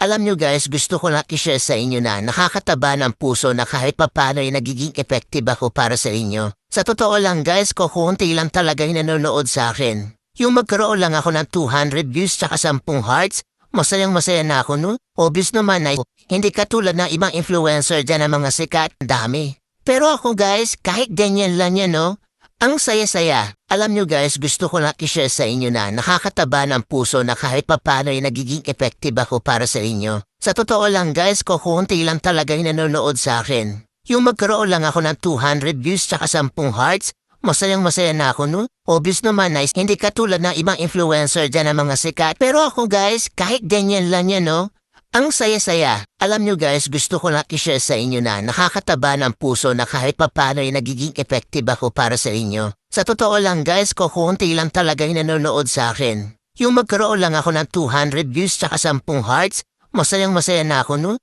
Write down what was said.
Alam nyo guys, gusto ko lang i-share sa inyo na nakakataba ng puso na kahit papano ay nagiging effective ako para sa inyo. Sa totoo lang guys, kukunti lang talaga yung nanonood sa akin. Yung magkaroon lang ako ng 200 views tsaka 10 hearts, masayang masaya na ako no? Obvious naman ay hindi katulad ng ibang influencer dyan ng mga sikat, dami. Pero ako guys, kahit ganyan lang yan no? Ang saya-saya. Alam nyo guys, gusto ko lang i-share sa inyo na nakakataba ng puso na kahit papano ay nagiging effective ako para sa inyo. Sa totoo lang guys, kukunti lang talaga yung nanonood sa akin. Yung magkaroon lang ako ng 200 views tsaka 10 hearts, masayang masaya na ako no? Obvious naman na hindi katulad ng ibang influencer dyan ng mga sikat. Pero ako guys, kahit ganyan lang yan no? Ang saya-saya. Alam nyo guys, gusto ko lang i-share sa inyo na nakakataba ng puso na kahit papano ay nagiging effective ako para sa inyo. Sa totoo lang guys, kukunti lang talaga yung nanonood sa akin. Yung magkaroon lang ako ng 200 views tsaka 10 hearts, masayang masaya na ako no?